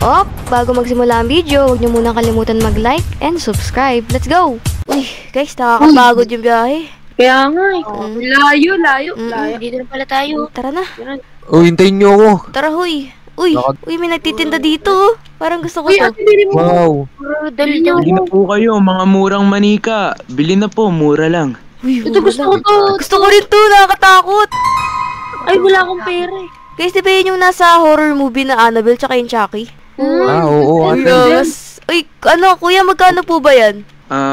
Bago magsimula ang video, huwag niyo muna kalimutan mag-like and subscribe. Let's go! Uy, guys, nakakapagod yung biyahe. Kaya nga eh. Layo. Dito na pala tayo. Tara na. Oh, hintayin niyo ako. Tara, huy. Uy, may nagtitinda dito. Parang gusto ko Uy, to. ate, bili mo. Wow. Dali niyo. Bili na po kayo, mga murang manika. Bili na po, mura lang. Uy, Ito gusto ko to. Gusto ko rin to, nakakatakot. Ay, wala akong pera eh. Guys, di ba yun yung nasa horror movie na Annabelle tsaka yung Chucky? Oo, ate. Yes. Uy, kuya, magkano po ba yan?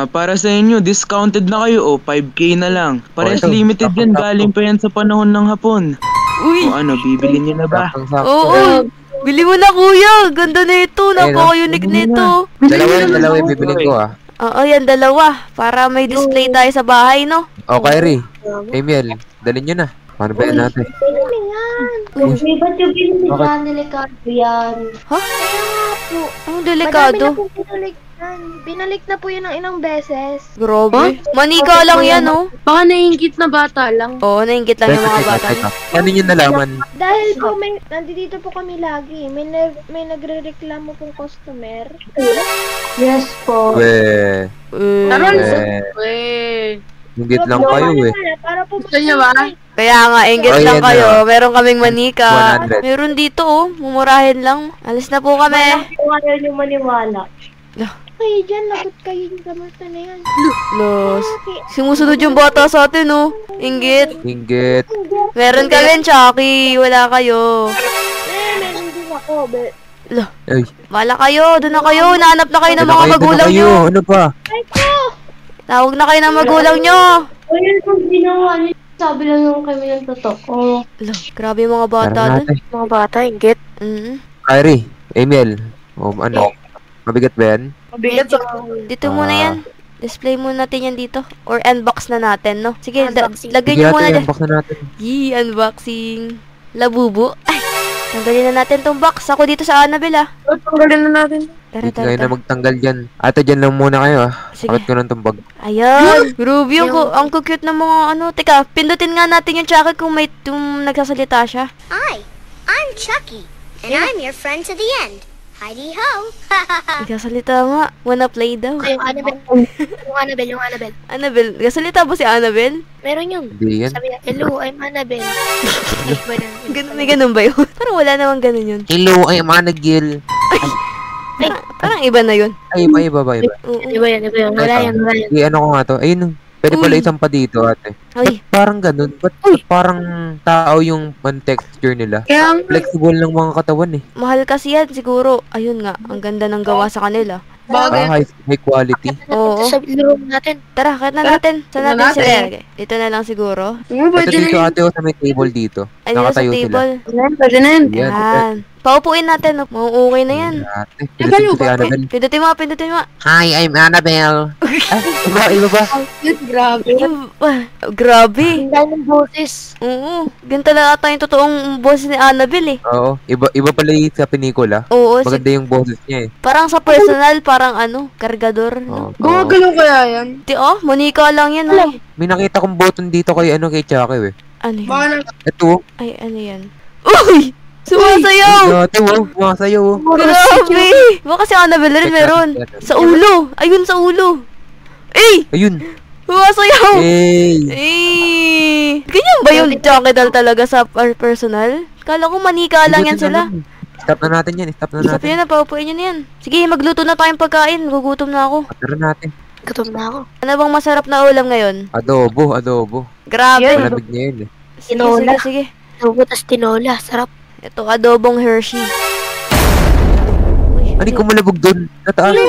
Para sa inyo, discounted na kayo, 5K na lang. Parehas ito, limited yan, galing pa yan sa panahon ng hapon. Uy, O ano, bibili niyo na ba? oo. Bili mo na, kuya. Ganda na ito. Napaka-unique nito. Dalawa yung bibiling ko ah. Oo, yan, dalawa. Para may display tayo sa bahay, no? O, Kyrie. Emil, dalhin nyo na. Paano ba yan natin? Uy, ba't yung binilikan delikado yan? Ha? Po. Ang Madami delikado. na po binalik yan. Binalik na po yun ng inang beses. Grabe. Manika lang yan, no? Baka nainggit na bata lang. Oo, nainggit lang yung mga bata. Ano nyo nalaman? Dahil po, nandito po kami lagi. May nagre-reklamo pong customer. Yes po. We, Taron. Eh. Hinggit lang kayo eh. Para po Gusto niyo ba? Kaya nga, inggit Oh, lang yan kayo. na. Meron kaming manika. 100. Meron dito, oh. Mumurahin lang. Alis na po kami. Kung ayaw niyo maniwala. Lah. Kayo dyan, lagot kayo yung gamusta na yan. Los. Okay. Sumusunod yung bata sa atin, oh. Inggit. Hinggit. Meron kami, Chucky. Wala kayo. Meron din ako. Ay, Wala kayo. Doon na kayo. Nahanap na kayo ng mga doon na magulang kayo. nyo. Ano ba? Ay ko! Tawag na kayo ng magulang nyo. Ayun kung ginawa niyo. Sabi lang yung kami ng totoo. Lo, grabe yung mga bata Tara doon. natin. Mga bata, inggit. Kyrie, Emil. O, ano? Mabigat ba yan? Mabigat sa... Dito muna yan. Display muna natin yan dito. Or unbox na natin, no? Sige, Unboxing. lagay Sige nyo natin, muna dyan. unbox na natin. Yee, unboxing. Labubo. Ay, tanggalin na natin tong box. Ako dito sa Annabelle, ah. Tanggalin na natin. Tara, Dito tara, kayo na tara. magtanggal dyan. Ate, dyan lang muna kayo ah. Sige. Pakit ko ng tumbag. Ayan. Grabe yung, ang cute ng mga ano. Teka, pindutin nga natin yung Chucky kung may nagsasalita siya. Hi, I'm Chucky, and I'm your friend to the end. Heidi ho! Nagsasalita nga. Wanna play daw. Yung Annabelle. Yung Annabelle. Annabelle. Nagsasalita ba si Annabelle? Meron yung. Hindi yan. Sabi niya, hello, I'm Annabelle. May ganun ba yun? Parang wala namang ganun yun. Hello, ay managil. Parang iba na yun. Ay, iba. Oo. Iba yan. Wala yan. Ay, ano ko nga to? Ayun, pwede pala Uy. isang pa dito, ate. Uy. Ba't parang ganun? Ba't parang tao yung texture nila? Kaya Flexible ng mga katawan eh. Mahal kasi yan siguro. Ayun nga, ang ganda ng gawa sa kanila. bagay. High quality. Oo. Sa room natin. Tara, kahit na natin. Saan Tignan natin sila natin. ilagay? Dito na lang siguro. Ano, Ito pwede na dito yun. ate, sa may table dito. Ay, nila sa Nakatayo sila. table. Pwede na yun. Yan. Yan. Paupuin natin. Mauukay na yan. Ate, Kayo, si Annabelle. Pindutin mo. Hi, I'm Annabelle. Iba ba? Grabe. Grabe. Ang dami ng boses. Oo. Ganito lang ata yung totoong boses ni Annabelle eh. Oo, iba pala yung sa pelikula. Oo. Maganda yung boses niya eh. Parang sa personal, parang ano, kargador. Oo. No? Gumagalaw kaya yan? Monica lang yan eh. May nakita kong button dito kay Chucky eh. Ano yun? Baka na... Ito. Ay, ano yan? Uy! Sumasayaw! Ate, sumasayaw. Grabe! Baka si Annabelle rin meron. Sa ulo! Ayun, sa ulo! Eh! Ayun. Sumasayaw! Hey. Eh! Ganyan ba yung Chucky doll talaga sa personal? Kala ko manika lang yan sila. Stop na natin yan. Stop na Isa pa natin. yun na, paupuin nyo na yan. Sige, magluto na tayong pagkain. Gugutom na ako. Tara natin. Gutom na ako. Ano bang masarap na ulam ngayon? Adobo. Grabe. Malamig niya yun eh. Sige, Tinola. sige. Tubo, tas tinola. Sarap. Ito, adobong Hershey. Uy, Ano kung malabog doon? Nataas. ano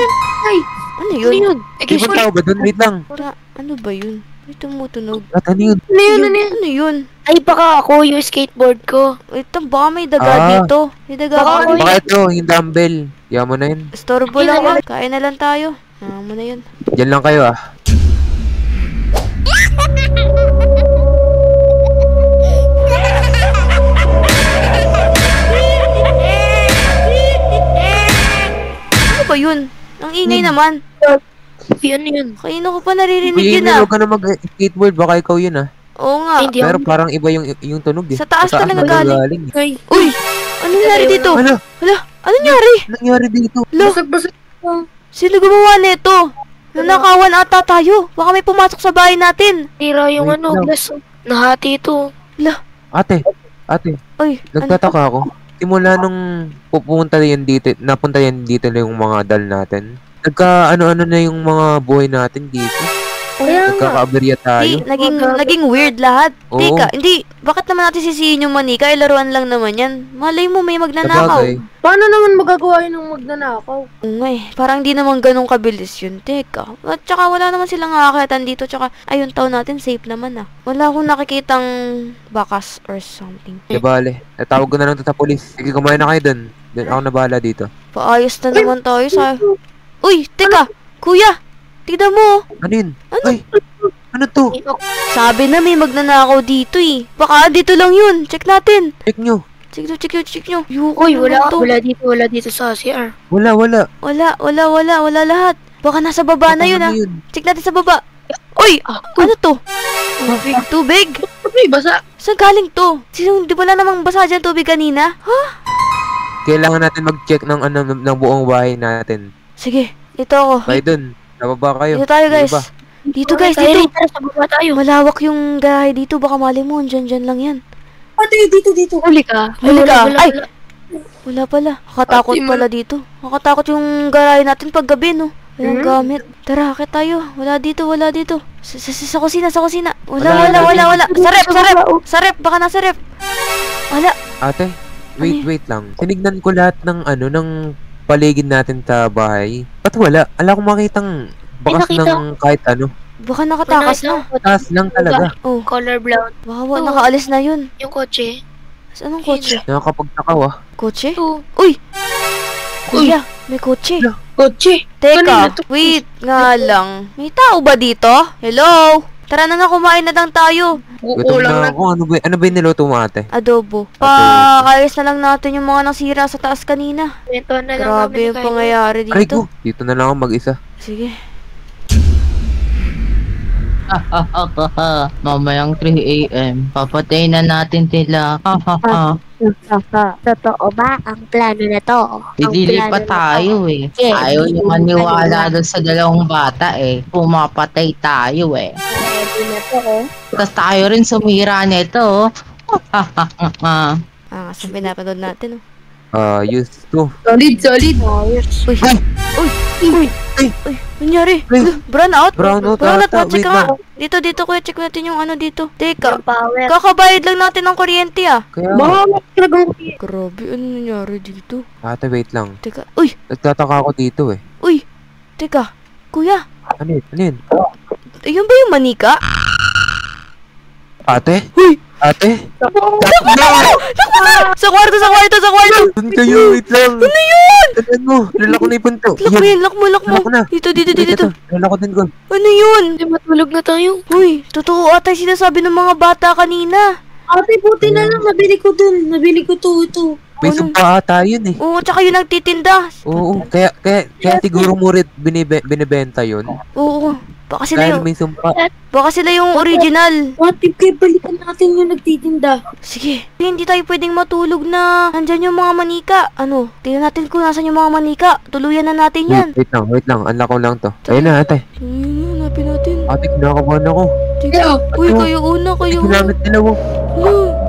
Ano yun? yun? May ibang tao ba doon? Wait lang. Ano ba yun? May tumutunog. Ano yun? Ano yun? Ay, baka ako yung skateboard ko. Ito, baka may daga dito. May daga Baka ba? Baka ito, yung dumbbell. Kaya mo na yun. Estorbo lang yan. Kain na lang tayo. Mo na yun. Diyan lang kayo ah. Ano ba yun? Ang ingay naman. Yun yun. Kanino ko pa naririnig Uy, yun Emil, ah. huwag ka na mag-skateboard. Baka ikaw yun ah. Oo nga. Hindi Pero ako. parang iba yung tunog eh. Sa taas talaga galing. Ay, Uy! Ano nangyari dito? Ano? Hala! Ano nangyari? Anong nangyari dito? Basag-basag. Sino gumawa nito? Nanakawan ata tayo. Baka may pumasok sa bahay natin. Tira yung Wait lang. glass. Nahati ito. Ate, Oy, ano? nagtataka ako. Simula nung napunta yan dito na yung mga dal natin. Ano-ano na yung mga buhay natin dito. Kaya nga. Nagkakaaberya tayo. Naging weird lahat. Oo. Teka, hindi. Bakit naman natin sisihin yung manika? Laruan lang naman yan. Malay mo may magnanakaw. Sabagay. Paano naman magagawa yun ng magnanakaw? Oo nga eh. Parang di naman ganun kabilis yun. Teka. At saka wala naman silang nakakatan dito. Tsaka ayun taon natin safe naman ah. Wala akong nakikitang bakas or something. Di bale. Natawag ko na lang to sa polis. Sige, kumain na kayo dun. Dun ako nabahala dito. Paayos na naman tayo sa... Uy, teka! Kuya! Tignan mo! Ano yun? Ay! Ano to? Sabi na may magnanakaw dito eh. Baka dito lang yun. Check natin. Check nyo. Check nyo. Yuko Uy, naman to. wala dito sa CR. Wala. Wala lahat. Baka nasa baba na yun ah. Ano yun? Check natin sa baba. Uy! Ano to? Tubig? Uy, basa. Saan galing to? Di wala namang basa dyan tubig kanina? Ha? Kailangan natin mag-check ng buong bahay natin. Sige, ito ako. Kayo dun. Nababa kayo. Dito tayo guys. Ano ba? Dito guys, Tayo, dito. tara, sa baba tayo. Malawak yung garahe dito. Baka mali mo, dyan lang yan. Ate, dito. Huli ka. Huli ka. Wala. Ay! Wala pala. Nakatakot pala dito. Nakatakot yung garahe natin pag gabi, no? Walang gamit. Tara, akit tayo. Wala dito. Sa kusina. Wala. Sa rep. Baka nasa rep. Wala. Ate, wait lang. Tinignan ko lahat ng paligid natin sa bahay. Ba't wala? Ala kong makitang bakas nakita ng kahit ano. Baka nakatakas na. Taas lang talaga. Oh, Color brown. baka nakaalis na yun. Yung kotse. Anong kotse? Nakakapagtakaw ah. Kotse? Ito. Uy! Kuya, may kotse. Kotse. Teka, wait nga lang. May tao ba dito? Hello? Tara na nga, kumain na lang tayo. Gutom na ako. Ano ba yung niluto mo ate? Adobo. Paayos na lang natin yung mga nasira sa taas kanina. Ito na lang Grabe namin yung pangyayari Aray dito. ko. Dito na lang ako mag-isa. Sige. Mamayang 3 AM, papatay na natin sila. Totoo ba ang plano na to? Dililipat tayo eh. Ayaw niyo maniwala doon sa dalawang bata eh. Pumapatay tayo eh. Pwede na to, oh. Tapos tayo rin sumira nito. Kasi pinapanood natin. Use to. Solid. Uy! Nangyari? Brown out? Brown out pa, ata. check Wait nga. lang. Dito kuya, check natin yung ano dito. Teka, Yung power. kakabayad lang natin ng kuryente ah. Kaya Baka talagang Grabe, ano nangyari dito? ate, wait lang. Teka, uy! Nagtataka ako dito eh. Uy! Teka, kuya, Ano yun? ayun ba yung manika? Ate? Uy! Ate? Sa kwarto! Doon kayo, wait lang. Ano yun? Tandaan mo, lalako na yung punto. Lock mo. Lock na. Dito. Lalako din ko. Ano yun? Hindi, matulog na tayo. Uy, totoo ata yung sinasabi ng mga bata kanina. Ate, puti na lang. Nabili ko dun. Nabili ko to, ito. May sumpa ata yun eh. Oo, tsaka yung nagtitinda. Oo, kaya siguro mo rin binibenta yun. Oo, baka sila Dahil yung, may sumpa. original. Ate, kaya balikan natin yung nagtitinda. Sige, hindi tayo pwedeng matulog na nandyan yung mga manika. Ano, tingnan natin kung nasan yung mga manika. Tuluyan na natin yan. Wait lang. Unlock ko lang to. Ayun na ate. Hanapin natin. Ate, kinakabahan ako. Teka, uy, kayo una. Ginamit nila mo.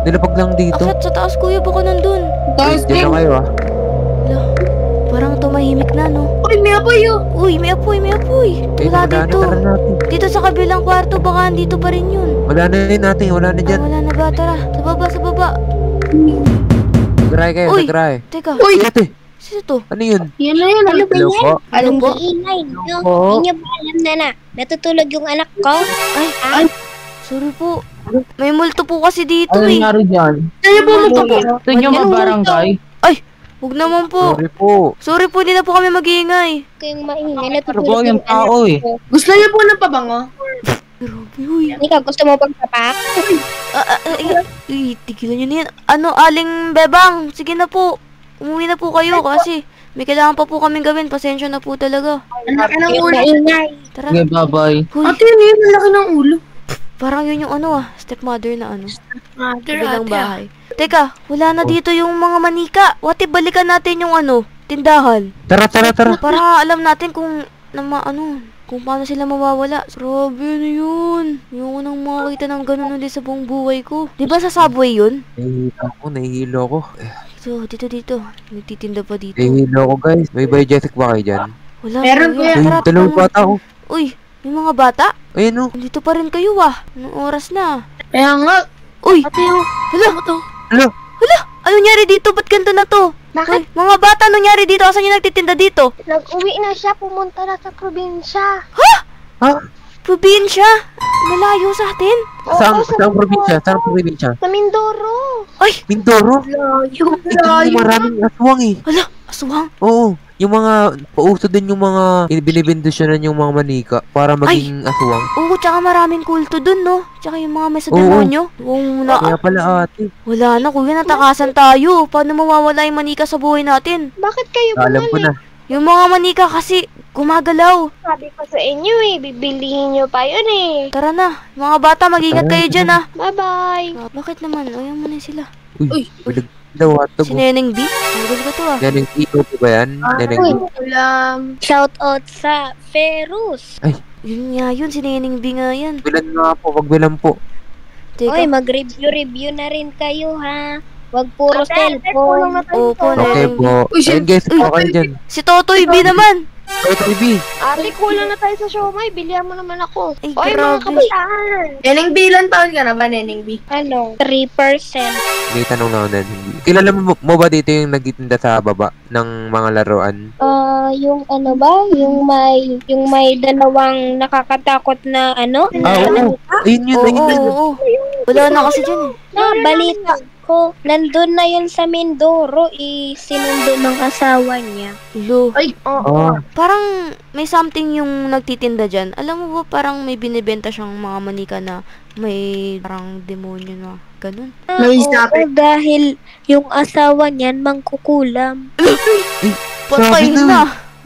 Nilapag lang dito. Akyat sa taas, kuya, baka nandun. Tapos Diyan na kayo ah. Ala, parang tumahimik na, no? Uy, may apoy yun. Uy, may apoy. Wala dito. Tara natin. Dito sa kabilang kwarto, baka andito pa rin yun. Wala na rin natin. Wala na dyan. Wala na ba? Tara, sa baba. Nagray kayo, Uy. nagray. Teka, Uy, Ate, sino to? ano yun? yan na yan. Ano ba Hello yan? po. Ano po? Ingay nyo. Po. Hindi nyo ba alam na natutulog yung anak ko? Ay, sorry po. May multo po kasi dito Ano eh. nangyari dyan? Kaya po mo po. Ito yung mga barangay. Huwag naman po. Sorry po. Hindi na po kami mag-iingay. Kayong maingay, Pero natutulog yung yung tao eh. anak ko. Gusto niyo po ng pabango? Grabe, uy. Ikaw, gusto mo pagpapak? Tigilan nyo na yan. Ano, aling bebang. Sige na po. Umuwi na po kayo kasi may kailangan pa po kaming gawin. Pasensya na po talaga. Ang laki ng Yung ulo. maingay. Tara. Okay, bye-bye. Huy, Ate, yun yung laki ng ulo. parang yun yung ano stepmother na ano. Mother, Kabilang ate. bahay. Teka, wala na dito yung mga manika. What if balikan natin yung tindahan? Tara. Para alam natin kung kung paano sila mawawala. Grabe na yun. Yung nang makakita ng ganun ulit sa buong buhay ko. Di ba sa subway yun? Nahihilo ako. So, dito. Nagtitinda pa dito. Nahihilo ako guys. May biogetic ba kayo dyan? Wala. Meron, kuya. kuya. Tara, Dalawang bata ako. Uy, may mga bata? Ayun o. Dito pa rin kayo Anong oras na? Kaya nga. Uy! Ate, oh. Hala! Hala! Ano nangyari dito? Ba't ganito na to? Bakit? Uy, mga bata, ano nangyari dito? Asan yung nagtitinda dito? Nag-uwi na siya, pumunta na sa probinsya. Ha? Probinsya? Malayo sa atin? Saan probinsya? Sa Mindoro. Ay! Mindoro? Layo. Ito maraming aswang eh. Hala! Aswang! Oo. Yung mga, pauso din yung mga binibindusyonan yung mga manika para maging aswang. Oo, tsaka maraming kulto dun, no? Tsaka yung mga may sa Oo. demonyo. Oo, Kaya pala ate. wala na, kuya, natakasan tayo. Paano mawawala yung manika sa buhay natin? Bakit kayo Alam ko bumalik? na. Yung mga manika kasi gumagalaw. Sabi ko sa inyo bibilihin nyo pa yun Tara na, mga bata, mag-ingat kayo dyan, Bye-bye. Bakit naman? Ayaw mo na sila. Uy. Daw atog. Si Neneng B? Ang ko to Neneng ikaw po ba yan? Neneng Ulam. Shout out sa Ferus. Yun nga yun, si Neneng B nga yan. Bilan nga po, wagbilan po. Teka, Oy, mag-review na rin kayo ha. Wag puro Ate, tulong cellphone. na tayo. Opo, Okay Neneng B. po. Ayun guys, po kayo dyan. Si Totoy B naman. Ay, TV. Ate, kulang na tayo sa siomay. Bilihan mo naman ako. Ay, Oy, mga grabe. kabataan. Neneng B, ilan taon ka na ba, Neneng B? Ano? 3%. May tanong na ako na hindi. Kilala mo ba dito yung nagtitinda sa baba ng mga laruan? Yung ano ba? Yung may dalawang nakakatakot na ano? Oo. Ayun yun, ayun yun. Oo. Wala na kasi dyan Balita ko, nandun na yun sa Mindoro, sinundo ng asawa niya. Lo. Oo. Parang may something yung nagtitinda dyan. Alam mo ba, parang may binibenta siyang mga manika na may parang demonyo na ganun. May sabi. Dahil yung asawa niyan mangkukulam. Patay Sabi na. na.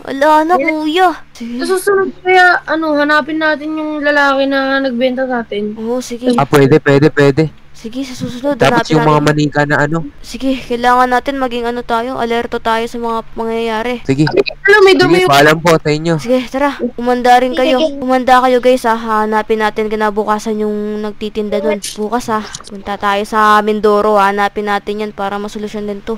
Wala na, kuya. Sige. Sa susunod kaya, hanapin natin yung lalaki na nagbenta sa atin. Oo, sige. Pwede. Sige, sa susunod. Tapos hanapin yung mga natin. manika na Sige, kailangan natin maging alerto tayo sa mga mangyayari. Sige. Alam, may dumi Sige, yung... paalam po sa inyo. Sige, tara. Umanda rin kayo. Sige. Umanda kayo, guys, hanapin natin kinabukasan yung nagtitinda doon. Bukas, punta tayo sa Mindoro, hanapin natin yan para masolusyon din to.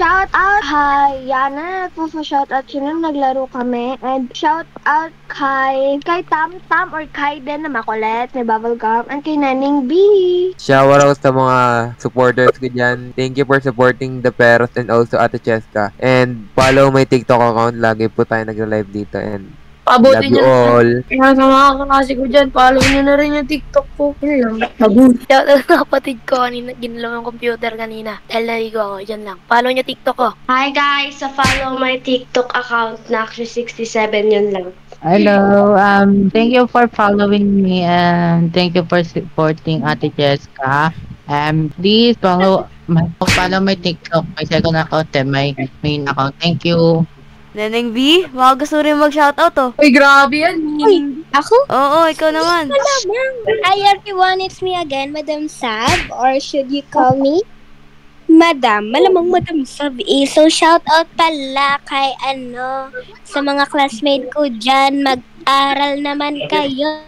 Shout out kay Yana, nagpo-shout out siya nung naglaro kami. And shout out kay Tam Tam or kay Den na makulit, may bubblegum, and kay Naning B. Shower out sa mga supporters ko dyan. Thank you for supporting the Peros and also Ate Cheska. And follow my TikTok account. Lagi po tayo nag-live dito. And love Pabutin you nyo. all. Kaya sa mga kakasi ko dyan, follow nyo na rin yung TikTok ko. Yun lang. Pabutin. Shoutout sa kapatid ko, ginalaw yung computer kanina. Dahil naligo ako, dyan lang. Follow niyo TikTok ko. Hi guys! Follow my TikTok account na Naxy67 yun lang. Hello, thank you for following me and thank you for supporting Ate Jessica. Please follow my TikTok, my second account and my main account. Thank you. Neneng B, baka gusto rin mag-shoutout, oh. Uy, grabe yan. Ako? Oo, ikaw naman. Hi everyone, it's me again, Madam Sab, or should you call me Madam? Malamang Madam Sab eh. So shout out pala kay sa mga classmate ko dyan, mag-aral naman kayo.